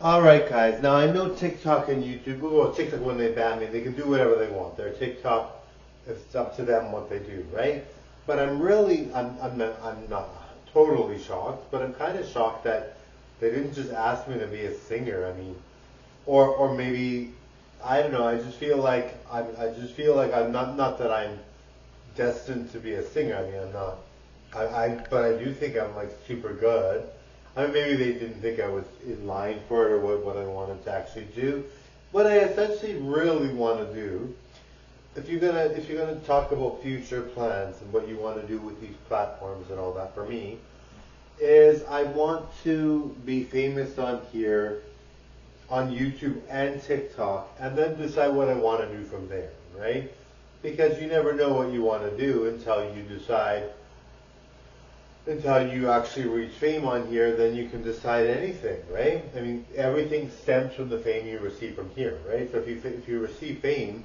Alright guys, now I know TikTok and YouTube, well TikTok when they ban me, they can do whatever they want. They're TikTok, it's up to them what they do, right? But I'm not totally shocked, but I'm kind of shocked that they didn't just ask me to be a singer. I mean, or maybe, I don't know, I just feel like I'm not that I'm destined to be a singer. I mean, I'm not. But I do think I'm like super good. I mean, maybe they didn't think I was in line for it or what I wanted to actually do. What I essentially really want to do, if you're gonna talk about future plans and what you want to do with these platforms and all that, for me, is I want to be famous on here, on YouTube and TikTok, and then decide what I want to do from there, right? Because you never know what you want to do until you actually reach fame on here, then you can decide anything, right? I mean, everything stems from the fame you receive from here, right? So if you receive fame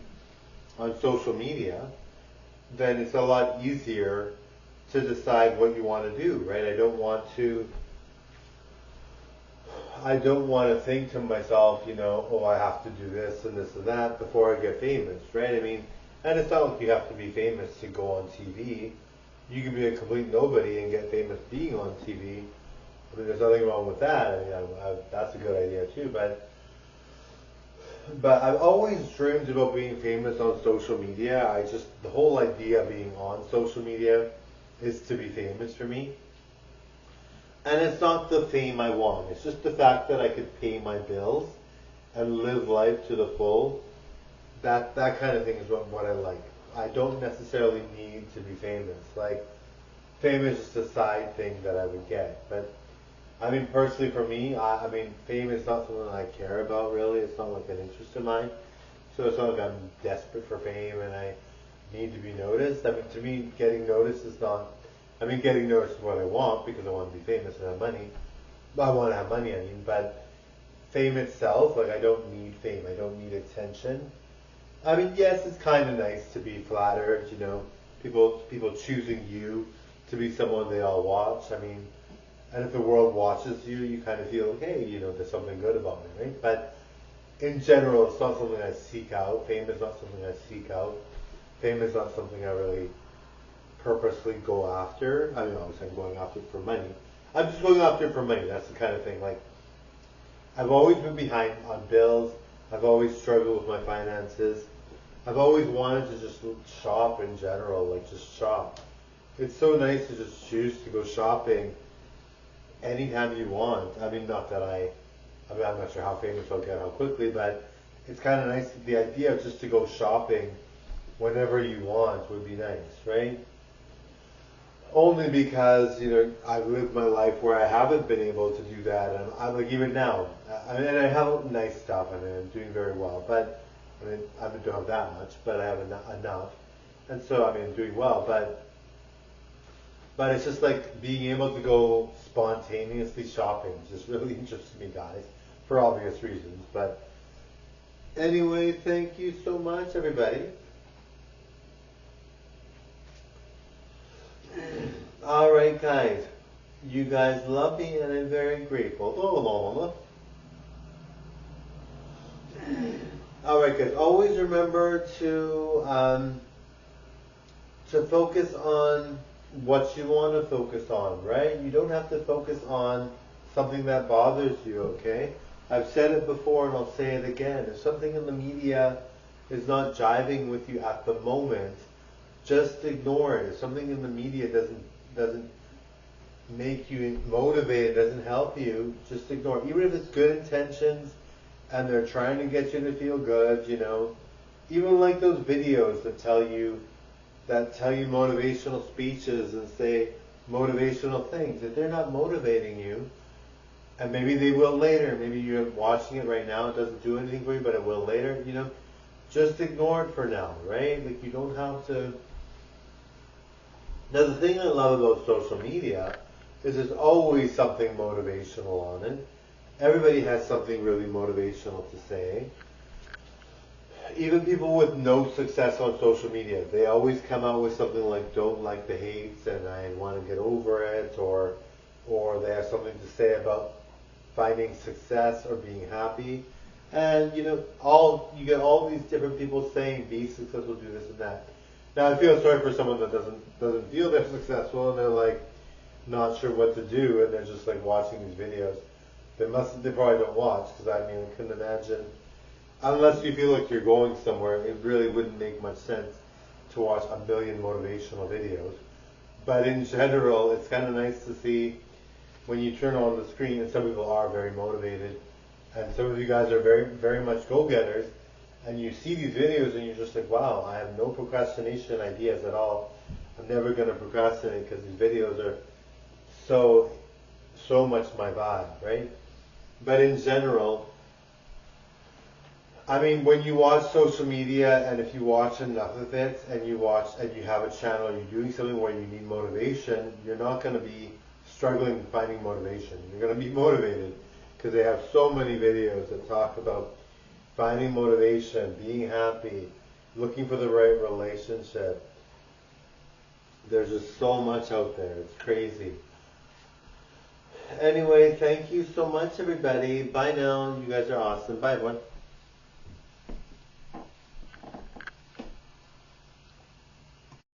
on social media, then it's a lot easier to decide what you want to do, right? I don't want to think to myself, oh, I have to do this and this and that before I get famous, right? I mean, and it's not like you have to be famous to go on TV. You can be a complete nobody and get famous being on TV. I mean, there's nothing wrong with that. I mean, that's a good idea too. But I've always dreamed about being famous on social media. The whole idea of being on social media is to be famous for me. And it's not the fame I want. It's just the fact that I could pay my bills and live life to the full. That kind of thing is what I like. I don't necessarily need to be famous. Like, fame is just a side thing that I would get. But I mean, personally for me, I mean, fame is not something I care about really. It's not like an interest of mine. So it's not like I'm desperate for fame and I need to be noticed. I mean, to me, getting noticed is not. I mean, getting noticed is what I want because I want to be famous and have money. I want to have money, I mean, but fame itself, like, I don't need fame. I don't need attention. I mean, yes, it's kind of nice to be flattered, people choosing you to be someone they all watch. I mean, and if the world watches you, you kind of feel, hey, there's something good about me, right? But in general, it's not something I seek out. Fame is not something I seek out. Fame is not something I really purposely go after. I mean, obviously I'm going after it for money. I'm just going after it for money. That's the kind of thing. Like, I've always been behind on bills. I've always struggled with my finances. I've always wanted to just shop in general, like just shop. It's so nice to just choose to go shopping anytime you want. I mean, I'm not sure how famous I'll get, how quickly, but it's kind of nice. The idea of just to go shopping whenever you want would be nice, right? Only because, I've lived my life where I haven't been able to do that. And I'm like, even now, I mean, I have nice stuff. I mean, I'm doing very well, but I mean, I don't have that much, but I have enough. And so, I mean, I'm doing well, but it's just like being able to go spontaneously shopping just really interests me, guys, for obvious reasons. But anyway, thank you so much, everybody. All right, guys. You guys love me, and I'm very grateful. All right, guys. Always remember to focus on what you want to focus on, right? You don't have to focus on something that bothers you, okay? I've said it before and I'll say it again. If something in the media is not jiving with you at the moment, just ignore it. If something in the media doesn't make you motivated, doesn't help you, just ignore it. Even if it's good intentions and they're trying to get you to feel good, even like those videos that tell you motivational speeches and say motivational things. If they're not motivating you, and maybe they will later, maybe you're watching it right now, it doesn't do anything for you, but it will later, just ignore it for now, right? Like, you don't have to. Now, the thing I love about social media is there's always something motivational on it. Everybody has something really motivational to say. Even people with no success on social media, they always come out with something like, don't like the hates and I want to get over it, or they have something to say about finding success or being happy. And you get all these different people saying be successful, do this and that. Now I feel sorry for someone that doesn't feel they're successful and they're like not sure what to do and they're just like watching these videos. They probably don't watch, because I mean I couldn't imagine, unless you feel like you're going somewhere, it really wouldn't make much sense to watch a million motivational videos. But in general, it's kind of nice to see when you turn on the screen, and some people are very motivated, and some of you guys are very, very much go-getters, and you see these videos and you're just like, wow, I have no procrastination ideas at all. I'm never going to procrastinate because these videos are so much my vibe, right? But in general, I mean, when you watch social media, and if you watch enough of it, and you have a channel, you're doing something where you need motivation, you're not going to be struggling finding motivation. You're going to be motivated because they have so many videos that talk about finding motivation, being happy, looking for the right relationship. There's just so much out there. It's crazy. Anyway, thank you so much, everybody. Bye now. You guys are awesome. Bye, everyone.